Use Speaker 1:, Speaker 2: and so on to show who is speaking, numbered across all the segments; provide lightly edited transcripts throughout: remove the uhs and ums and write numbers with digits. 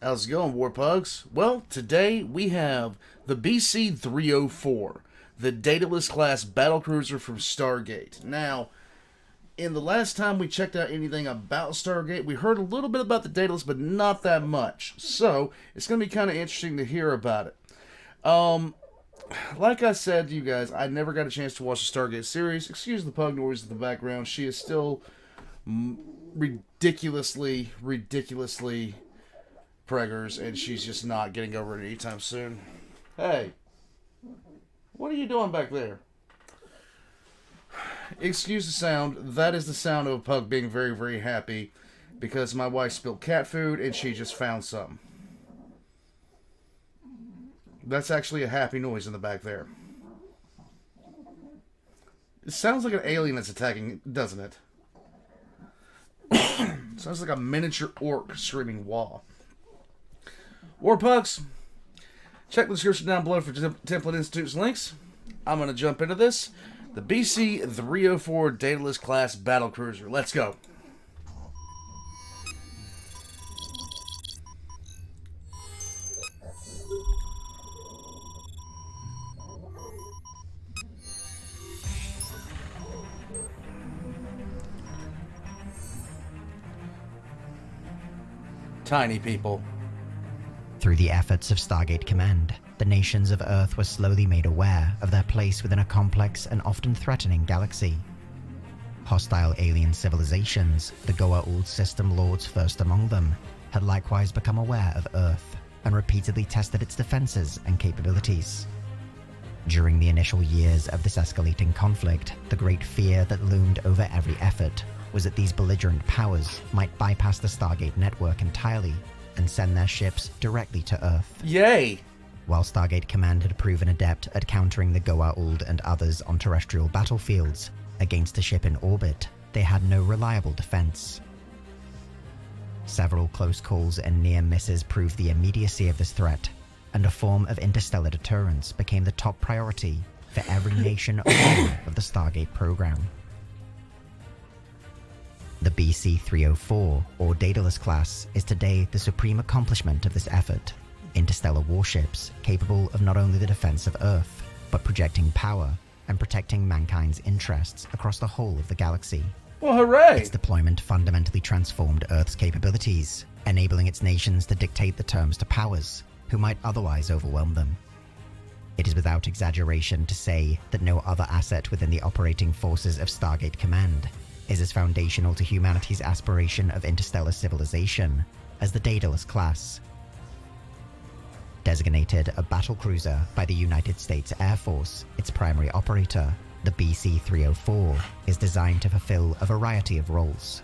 Speaker 1: How's it going, War Pugs? Well, today we have the BC-304, the Daedalus class battlecruiser from Stargate. Now, in the last time we checked out anything about Stargate, we heard a little bit about the Daedalus, but not that much. So, it's going to be kind of interesting to hear about it. Um, like I said to you guys, I never got a chance to watch the Stargate series. Excuse the pug noise in the background. She is still ridiculously preggers, and she's just not getting over it anytime soon. Hey, what are you doing back there? Excuse the sound. That is the sound of a pug being very happy because my wife spilled cat food and she just found some. That's actually a happy noise in the back there. It sounds like an alien that's attacking, doesn't it? Sounds like a miniature orc screaming wah. War Pugs, check the description down below for Templin Institute's links. I'm going to jump into this. The BC-304 Daedalus class battlecruiser. Let's go. Tiny people.
Speaker 2: Through the efforts of Stargate Command, the nations of Earth were slowly made aware of their place within a complex and often threatening galaxy. Hostile alien civilizations, the Goa'uld system lords first among them, had likewise become aware of Earth and repeatedly tested its defenses and capabilities. During the initial years of this escalating conflict, the great fear that loomed over every effort was that these belligerent powers might bypass the Stargate network entirely and send their ships directly to Earth.
Speaker 1: Yay!
Speaker 2: While Stargate Command had proven adept at countering the Goa'uld and others on terrestrial battlefields, against a ship in orbit, they had no reliable defense. Several close calls and near misses proved the immediacy of this threat, and a form of interstellar deterrence became the top priority for every nation owner of the Stargate program. The BC-304, or Daedalus class, is today the supreme accomplishment of this effort. Interstellar warships capable of not only the defense of Earth, but projecting power and protecting mankind's interests across the whole of the galaxy.
Speaker 1: Well, hooray!
Speaker 2: Its deployment fundamentally transformed Earth's capabilities, enabling its nations to dictate the terms to powers who might otherwise overwhelm them. It is without exaggeration to say that no other asset within the operating forces of Stargate Command is as foundational to humanity's aspiration of interstellar civilization as the Daedalus class. Designated a battlecruiser by the United States Air Force, its primary operator, the BC-304 is designed to fulfill a variety of roles.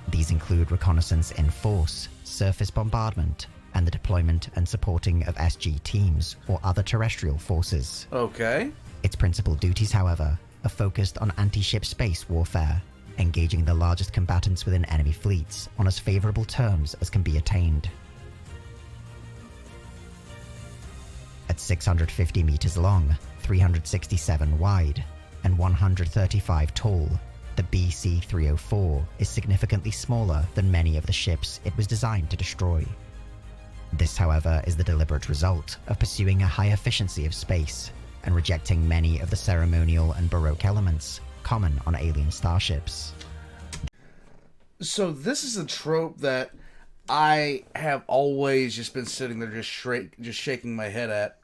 Speaker 2: These include reconnaissance in force, surface bombardment, and the deployment and supporting of SG teams or other terrestrial forces.
Speaker 1: Okay.
Speaker 2: Its principal duties, however, are focused on anti-ship space warfare, engaging the largest combatants within enemy fleets on as favorable terms as can be attained. At 650 meters long, 367 wide, and 135 tall, the BC-304 is significantly smaller than many of the ships it was designed to destroy. This, however, is the deliberate result of pursuing a high efficiency of space and rejecting many of the ceremonial and baroque elements common on alien starships.
Speaker 1: So this is a trope that I have always just been sitting there just shaking my head at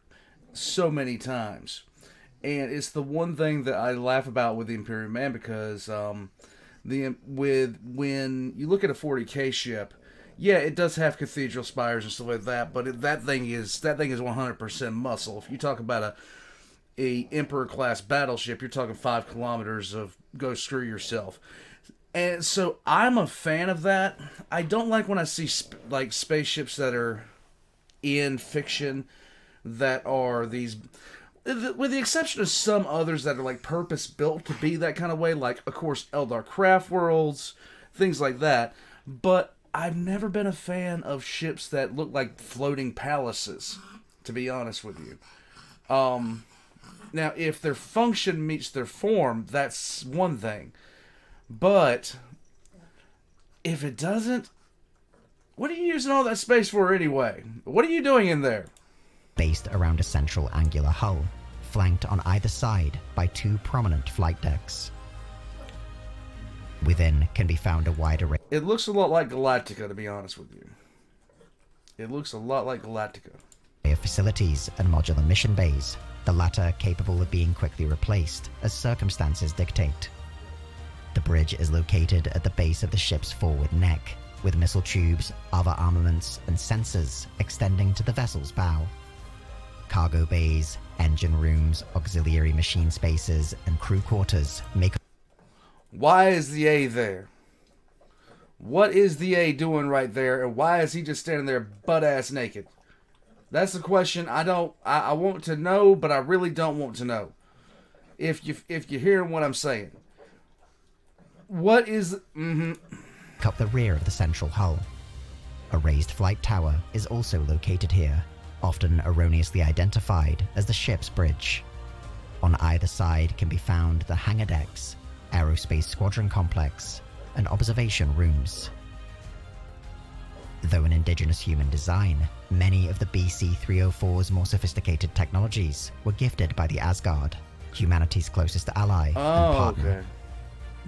Speaker 1: so many times. And it's the one thing that I laugh about with the Imperial Man because when you look at a 40K ship, yeah, it does have cathedral spires and stuff like that, but that thing is 100% muscle. If you talk about a Emperor class battleship, you're talking 5 kilometers of go screw yourself. And so I'm a fan of that. I don't like when I see like spaceships that are in fiction that are these, with the exception of some others that are like purpose built to be that kind of way, like of course Eldar Craft Worlds, things like that. But I've never been a fan of ships that look like floating palaces, to be honest with you. Now, if their function meets their form, that's one thing. But if it doesn't, What are you using all that space for anyway? What are you doing in there?
Speaker 2: Based around a central angular hull, flanked on either side by 2 prominent flight decks. Within can be found a wide array.
Speaker 1: It looks a lot like Galactica, to be honest with you. It looks a lot like Galactica.
Speaker 2: Of facilities and modular mission bays, the latter capable of being quickly replaced as circumstances dictate. The bridge is located at the base of the ship's forward neck, with missile tubes, other armaments, and sensors extending to the vessel's bow. Cargo bays, engine rooms, auxiliary machine spaces, and crew quarters make...
Speaker 1: Why is the A there? What is the A doing right there, and why is he just standing there butt-ass naked? That's the question I want to know, but I really don't want to know. If you're hearing what I'm saying. What is...
Speaker 2: Up the rear of the central hull. A raised flight tower is also located here, often erroneously identified as the ship's bridge. On either side can be found the hangar decks, aerospace squadron complex, and observation rooms. Though an indigenous human design, many of the BC-304's more sophisticated technologies were gifted by the Asgard, humanity's closest ally and partner.
Speaker 1: Okay.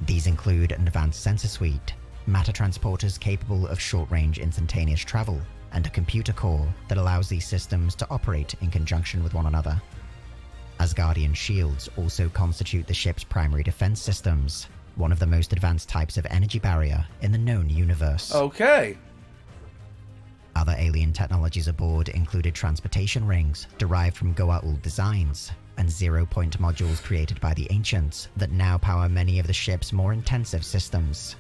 Speaker 2: These include an advanced sensor suite, matter transporters capable of short-range instantaneous travel, and a computer core that allows these systems to operate in conjunction with one another. Asgardian shields also constitute the ship's primary defense systems, one of the most advanced types of energy barrier in the known universe.
Speaker 1: Okay.
Speaker 2: Other alien technologies aboard included transportation rings derived from Goa'uld designs, and zero-point modules created by the Ancients that now power many of the ship's more intensive systems.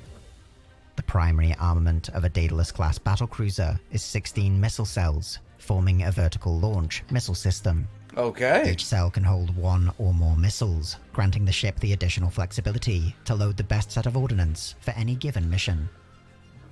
Speaker 2: The primary armament of a Daedalus-class battlecruiser is 16 missile cells, forming a vertical launch missile system.
Speaker 1: Okay.
Speaker 2: Each cell can hold 1 or more missiles, granting the ship the additional flexibility to load the best set of ordnance for any given mission.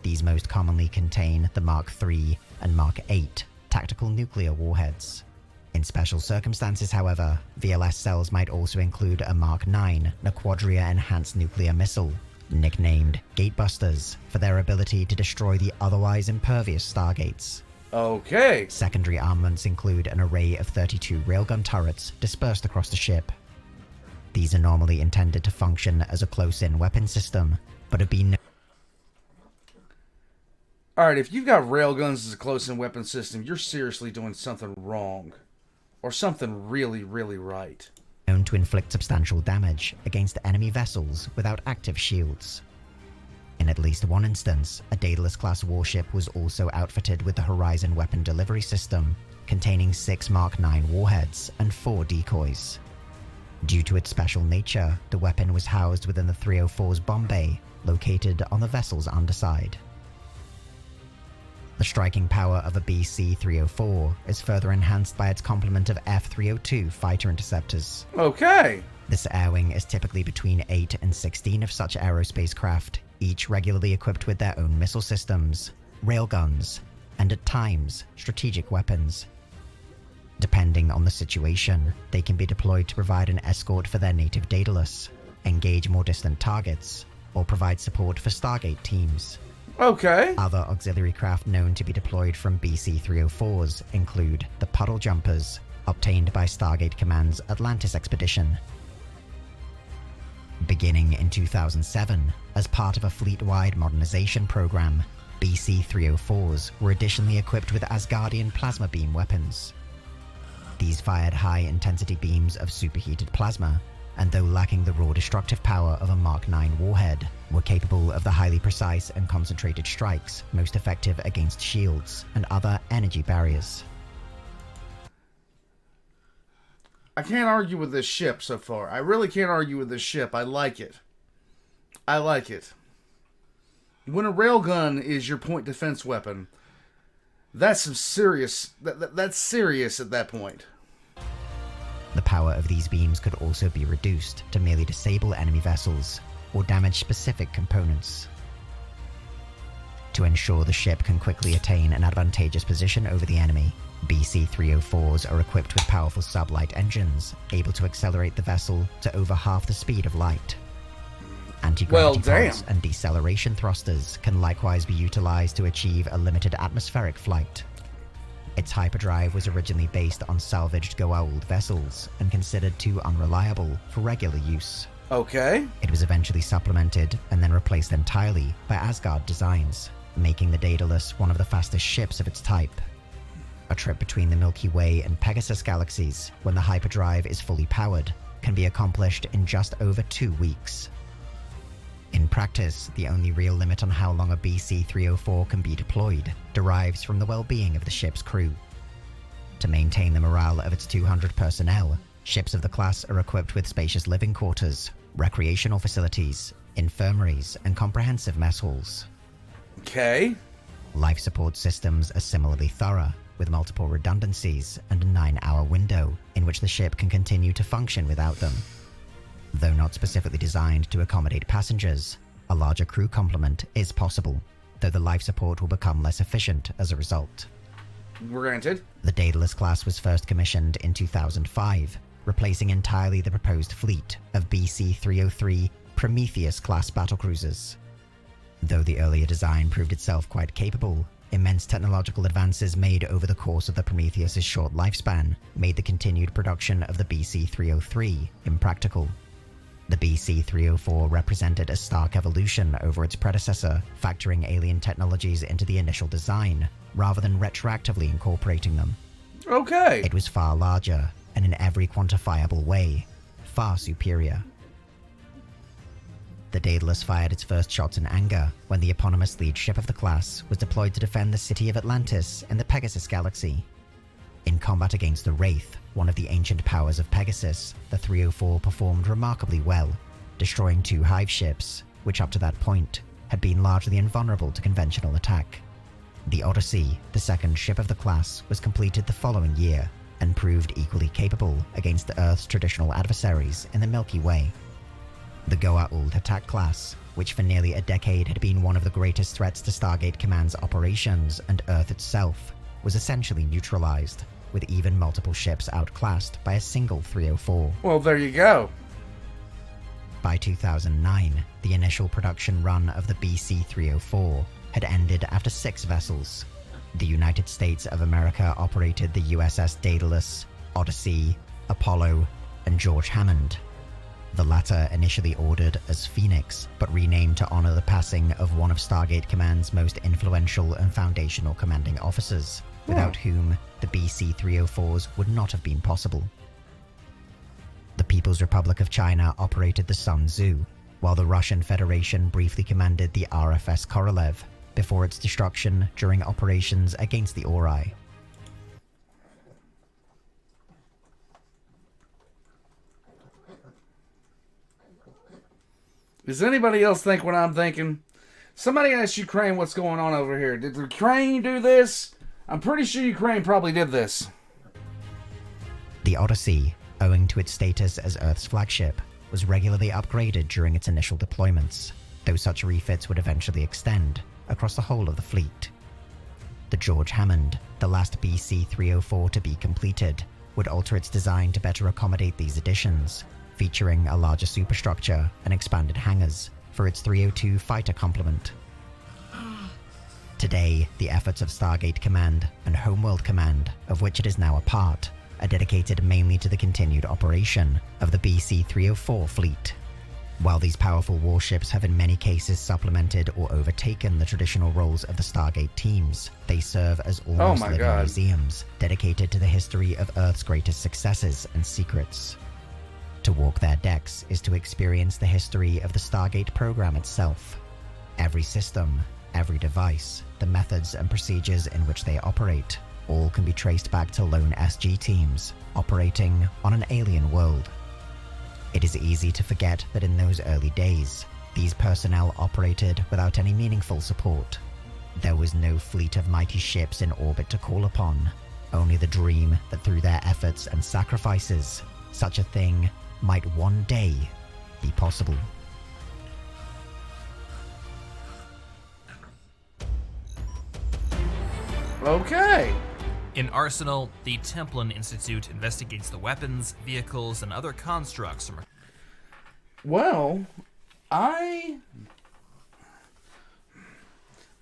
Speaker 2: These most commonly contain the Mark III and Mark VIII tactical nuclear warheads. In special circumstances, however, VLS cells might also include a Mark IX Naquadria enhanced nuclear missile, nicknamed Gatebusters, for their ability to destroy the otherwise impervious stargates.
Speaker 1: Okay.
Speaker 2: Secondary armaments include an array of 32 railgun turrets dispersed across the ship. These are normally intended to function as a close-in weapon system, but have been...
Speaker 1: Alright, if you've got railguns as a close-in weapon system, you're seriously doing something wrong. Or something really, really right.
Speaker 2: known to inflict substantial damage against enemy vessels without active shields. In at least one instance, a Daedalus-class warship was also outfitted with the Horizon Weapon Delivery System, containing 6 Mark IX warheads and 4 decoys. Due to its special nature, the weapon was housed within the 304's bomb bay, located on the vessel's underside. The striking power of a BC-304 is further enhanced by its complement of F-302 fighter interceptors.
Speaker 1: Okay.
Speaker 2: This air wing is typically between 8 and 16 of such aerospace craft, each regularly equipped with their own missile systems, railguns, and at times, strategic weapons. Depending on the situation, they can be deployed to provide an escort for their native Daedalus, engage more distant targets, or provide support for Stargate teams.
Speaker 1: Okay.
Speaker 2: Other auxiliary craft known to be deployed from BC-304s include the Puddle Jumpers, obtained by Stargate Command's Atlantis expedition. Beginning in 2007, as part of a fleet-wide modernization program, BC-304s were additionally equipped with Asgardian plasma beam weapons. These fired high-intensity beams of superheated plasma, and though lacking the raw destructive power of a Mark IX warhead, were capable of the highly precise and concentrated strikes most effective against shields and other energy barriers.
Speaker 1: I can't argue with this ship so far. I really can't argue with this ship. I like it. I like it. When a railgun is your point defense weapon, that's some serious... That's serious at that point.
Speaker 2: The power of these beams could also be reduced to merely disable enemy vessels or damage specific components. To ensure the ship can quickly attain an advantageous position over the enemy, BC-304s are equipped with powerful sublight engines, able to accelerate the vessel to over half the speed of light. Anti-gravity
Speaker 1: damn.
Speaker 2: pods and deceleration thrusters can likewise be utilized to achieve a limited atmospheric flight. Its hyperdrive was originally based on salvaged Goa'uld vessels and considered too unreliable for regular use.
Speaker 1: Okay.
Speaker 2: It was eventually supplemented and then replaced entirely by Asgard designs, making the Daedalus one of the fastest ships of its type. A trip between the Milky Way and Pegasus galaxies, when the hyperdrive is fully powered, can be accomplished in just over 2 weeks. In practice, the only real limit on how long a BC-304 can be deployed derives from the well-being of the ship's crew. To maintain the morale of its 200 personnel, ships of the class are equipped with spacious living quarters, recreational facilities, infirmaries, and comprehensive mess halls.
Speaker 1: Okay.
Speaker 2: Life support systems are similarly thorough, with multiple redundancies and a 9-hour window in which the ship can continue to function without them. Though not specifically designed to accommodate passengers, a larger crew complement is possible, though the life support will become less efficient as a result.
Speaker 1: Granted.
Speaker 2: The Daedalus class was first commissioned in 2005, replacing entirely the proposed fleet of BC-303 Prometheus-class battlecruisers. Though the earlier design proved itself quite capable, immense technological advances made over the course of the Prometheus's short lifespan made the continued production of the BC-303 impractical. The BC-304 represented a stark evolution over its predecessor, factoring alien technologies into the initial design, rather than retroactively incorporating them.
Speaker 1: Okay.
Speaker 2: It was far larger, and in every quantifiable way, far superior. The Daedalus fired its first shots in anger when the eponymous lead ship of the class was deployed to defend the city of Atlantis in the Pegasus galaxy. In combat against the Wraith, one of the ancient powers of Pegasus, the 304 performed remarkably well, destroying 2 hive ships, which up to that point had been largely invulnerable to conventional attack. The Odyssey, the second ship of the class, was completed the following year and proved equally capable against Earth's traditional adversaries in the Milky Way. The Goa'uld attack class, which for nearly a decade had been one of the greatest threats to Stargate Command's operations and Earth itself, was essentially neutralized, with even multiple ships outclassed by a single 304.
Speaker 1: Well, there you go.
Speaker 2: By 2009, the initial production run of the BC-304 had ended after 6 vessels. The United States of America operated the USS Daedalus, Odyssey, Apollo, and George Hammond. The latter initially ordered as Phoenix, but renamed to honor the passing of one of Stargate Command's most influential and foundational commanding officers, without whom the BC-304s would not have been possible. The People's Republic of China operated the Sun Tzu, while the Russian Federation briefly commanded the RFS Korolev, before its destruction during operations against the Ori.
Speaker 1: Does anybody else think what I'm thinking? Somebody asked Ukraine what's going on over here. Did Ukraine do this? I'm pretty sure Ukraine probably did this.
Speaker 2: The Odyssey, owing to its status as Earth's flagship, was regularly upgraded during its initial deployments, though such refits would eventually extend across the whole of the fleet. The George Hammond, the last BC-304 to be completed, would alter its design to better accommodate these additions, featuring a larger superstructure and expanded hangars for its 302 fighter complement. Today, the efforts of Stargate Command and Homeworld Command, of which it is now a part, are dedicated mainly to the continued operation of the BC-304 fleet. While these powerful warships have in many cases supplemented or overtaken the traditional roles of the Stargate teams, they serve as almost living museums dedicated to the history of Earth's greatest successes and secrets. To walk their decks is to experience the history of the Stargate program itself. Every system, every device, the methods and procedures in which they operate, all can be traced back to lone SG teams operating on an alien world. It is easy to forget that in those early days, these personnel operated without any meaningful support. There was no fleet of mighty ships in orbit to call upon, only the dream that through their efforts and sacrifices, such a thing might one day be possible.
Speaker 1: Okay.
Speaker 3: In Arsenal, the Templin Institute investigates the weapons, vehicles, and other constructs from...
Speaker 1: Well,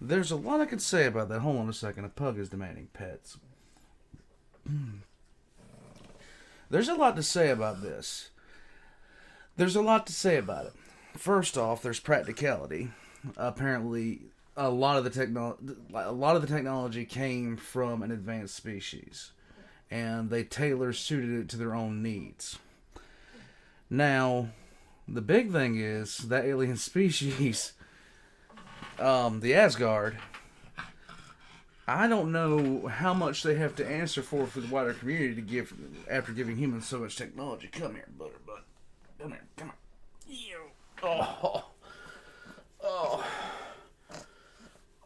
Speaker 1: There's a lot I could say about that. Hold on a second. A pug is demanding pets. There's a lot to say about this. There's a lot to say about it. First off, there's practicality. Apparently, a lot of the technology came from an advanced species, and they suited it to their own needs. Now, the big thing is that alien species, the Asgard. I don't know how much they have to answer for the wider community to give after giving humans so much technology. Come here, Butterbutt. Come here. Come on. Ew. Oh. Oh.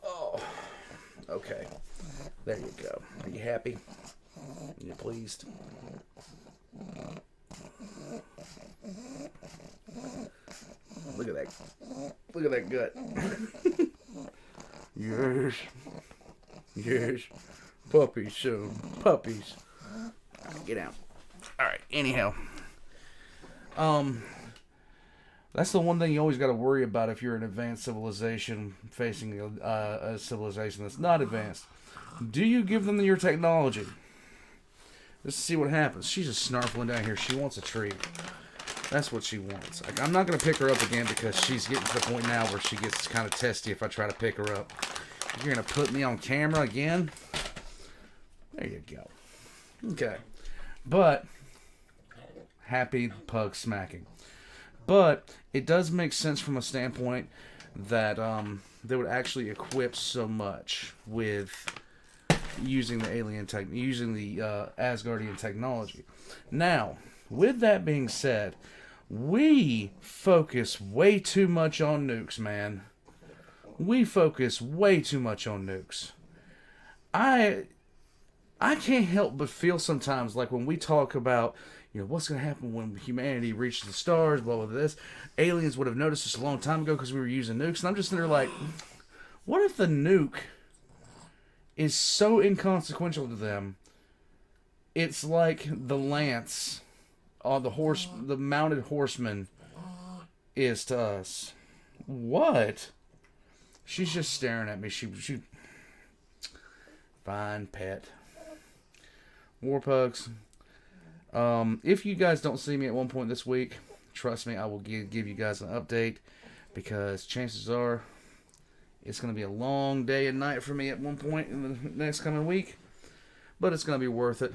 Speaker 1: Oh. Okay. There you go. Are you happy? Are you pleased? Look at that. Look at that gut. Yes. Yes. Puppies soon. Puppies. Get out. Alright, anyhow. That's the one thing you always got to worry about if you're an advanced civilization facing a civilization that's not advanced. Do you give them your technology? Let's see what happens. She's just snarfling down here. She wants a treat. That's what she wants. Like, I'm not going to pick her up again because she's getting to the point now where she gets kind of testy if I try to pick her up. You're going to put me on camera again? There you go. Okay. But, happy pug smacking. But, it does make sense from a standpoint that they would actually equip so much with using the Asgardian technology. Now, with that being said, we focus way too much on nukes, man. We focus way too much on nukes. I can't help but feel sometimes like when we talk about, what's going to happen when humanity reaches the stars, blah, blah, blah, this. Aliens would have noticed this a long time ago because we were using nukes. And I'm just there like, what if the nuke is so inconsequential to them? It's like the lance, the mounted horseman is to us. What? She's just staring at me. She fine pet. Warpugs. If you guys don't see me at one point this week, trust me, I will give you guys an update, because chances are it's going to be a long day and night for me at one point in the next coming week, but it's going to be worth it.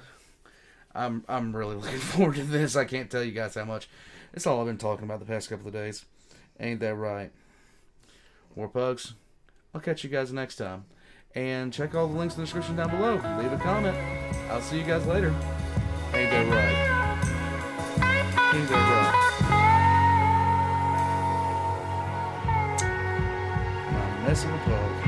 Speaker 1: I'm really looking forward to this. I can't tell you guys how much. It's all I've been talking about the past couple of days. Ain't that right? Warpugs, I'll catch you guys next time. And check all the links in the description down below. Leave a comment. I'll see you guys later. Ain't that right? Ain't that right? I'm messing with pug.